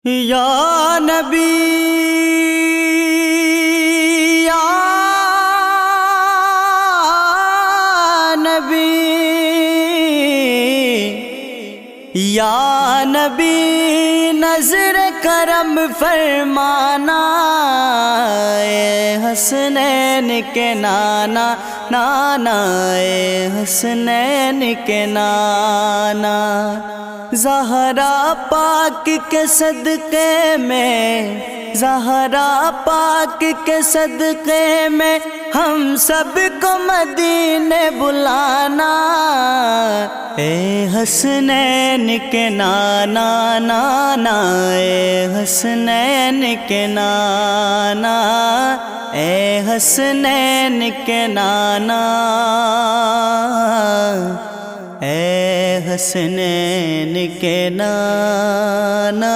یا نبی یا نبی یا نبی نظر کرم فرمانا، اے حسنین کے نانا نانا، اے حسنین کے نانا، زہرا پاک کے صدقے میں، زہرا پاک کے صدقے میں ہم سب کو مدینے بلانا، اے حسنین کے نانا نانا، اے حسنین کے نانا، اے حسنین کے نانا، اے حسنین کے نانا۔